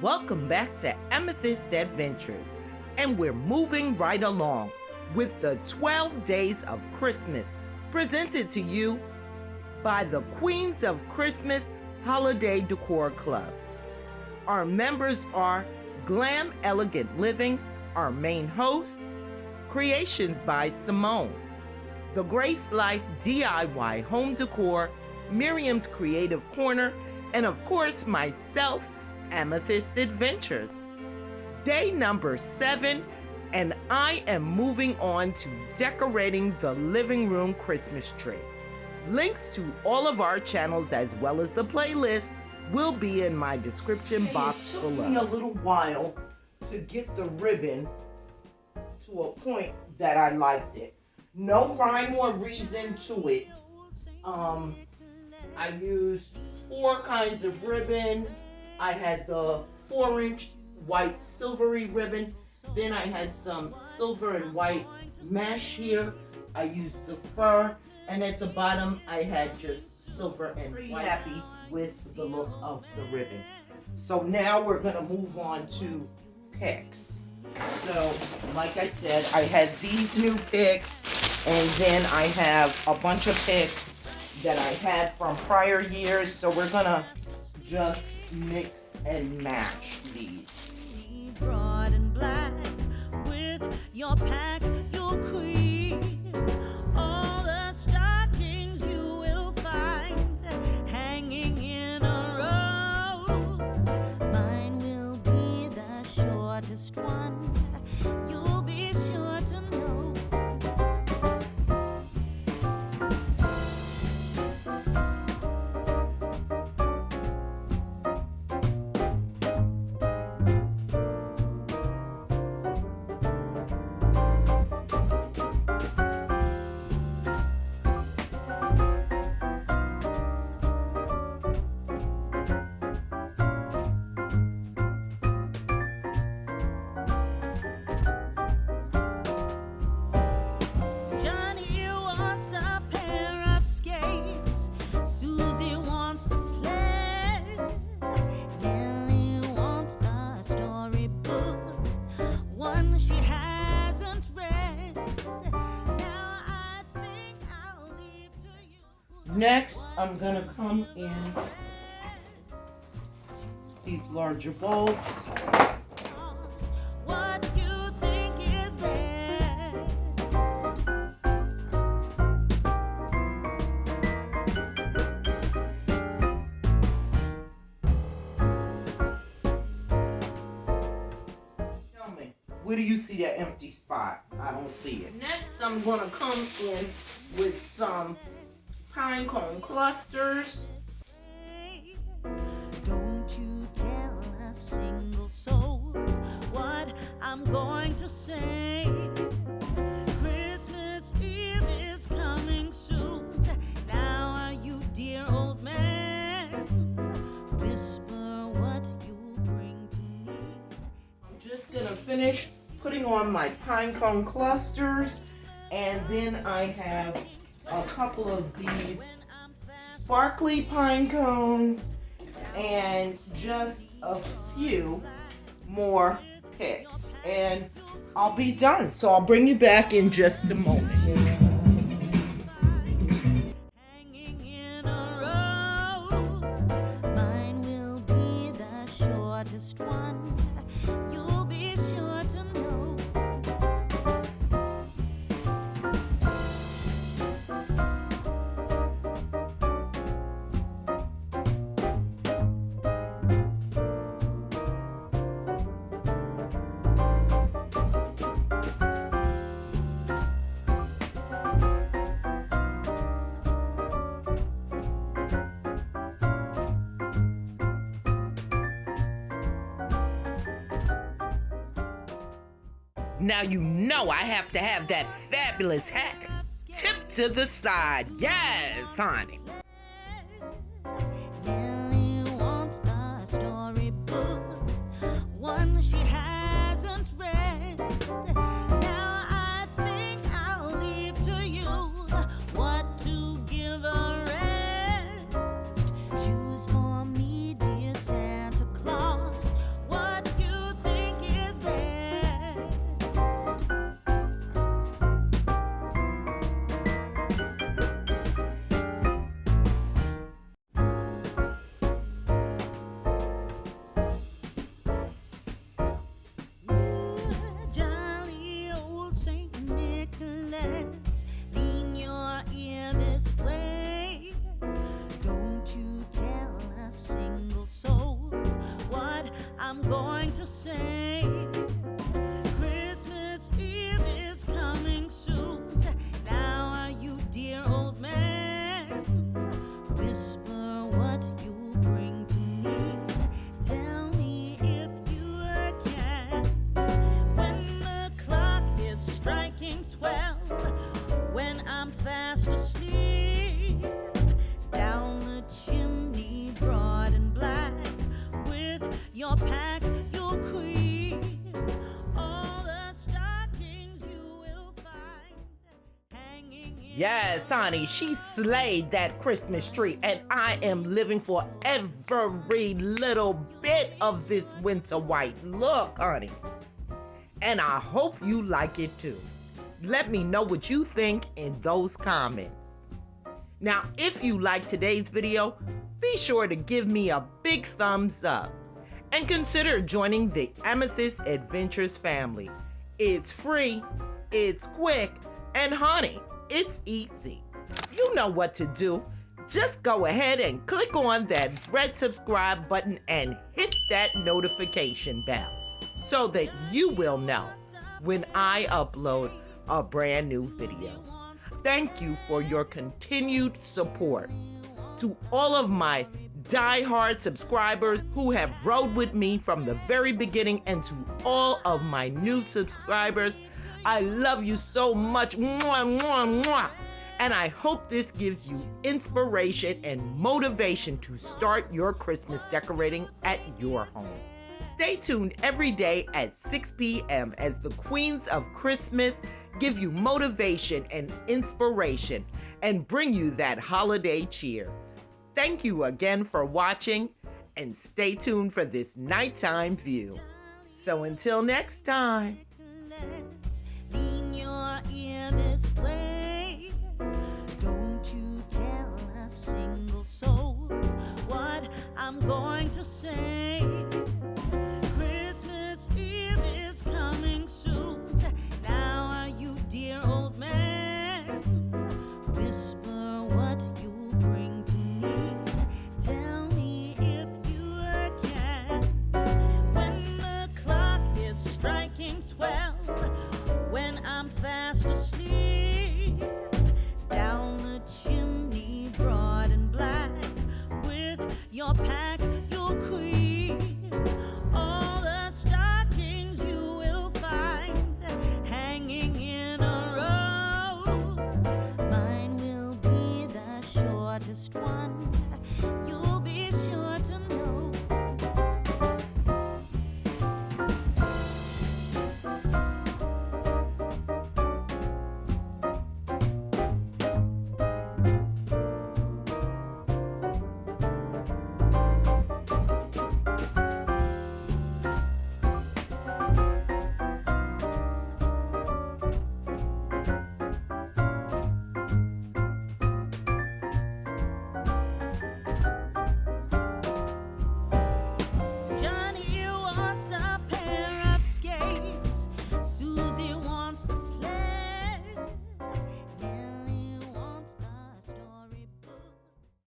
Welcome back to Amethyst Adventures, and we're moving right along with the 12 Days of Christmas presented to you by the Queens of Christmas Holiday Decor Club. Our members are Glam Elegant Living, our main host, Creations by Simone, The Grace Life DIY Home Decor, Miriam's Creative Corner, and of course myself, Amethyst Adventures. Day number 7, and I am moving on to decorating the living room Christmas tree. Links to all of our channels as well as the playlist will be in my description box below. It took me a little while to get the ribbon to a point that I liked it. No rhyme or reason to it. I used 4 kinds of ribbon. I had the 4-inch white silvery ribbon. Then I had some silver and white mesh here. I used the fur. And at the bottom, I had just silver and white. Pretty happy with the look of the ribbon. So now we're gonna move on to picks. So, like I said, I had these new picks, and then I have a bunch of picks that I had from prior years. So we're gonna just mix and match these. Broad and black with your pack, your queen. All the stockings you will find hanging in a row. Mine will be the shortest one. You'll be sure to know. Next, I'm gonna come in these larger bulbs. What you think is best. Tell me, where do you see that empty spot? I don't see it. Next, I'm gonna come in with some pine cone clusters. Don't you tell a single soul what I'm going to say. Christmas Eve is coming soon. Now are you, dear old man? Whisper what you'll bring to me. I'm just gonna finish putting on my pine cone clusters, and then I have a couple of these sparkly pine cones and just a few more picks, and I'll be done. So I'll bring you back in just a moment. Hanging in a row. Mine will be the shortest one. You'll be sure to know. Now you know I have to have that fabulous hat tipped to the side. Yes, honey. Nellie wants a storybook, one she hasn't read. Now I think I'll leave to you what to give her rest. Choose for me, dear Santa Claus. I'm going to say. Christmas Eve is coming soon. Now are you, dear old man? Whisper what you bring to me. Tell me if you can. When the clock is striking 12, when I'm fast asleep, down the chimney broad and black, with your pack you'll creep. All the stockings you will find hanging in. Yes, honey, she slayed that Christmas tree, and I am living for every little bit of this winter white look, honey. And I hope you like it too. Let me know what you think in those comments. Now, if you like today's video, be sure to give me a big thumbs up and consider joining the Amethyst Adventures family. It's free, it's quick, and honey, it's easy. You know what to do. Just go ahead and click on that red subscribe button and hit that notification bell so that you will know when I upload a brand new video. Thank you for your continued support. To all of my die-hard subscribers who have rode with me from the very beginning, and to all of my new subscribers, I love you so much. Mwah, mwah, mwah. And I hope this gives you inspiration and motivation to start your Christmas decorating at your home. Stay tuned every day at 6 p.m. as the Queens of Christmas give you motivation and inspiration and bring you that holiday cheer. Thank you again for watching, and stay tuned for this nighttime view. So until next time. Lean your ear this way. Don't you tell a single soul what I'm going to say.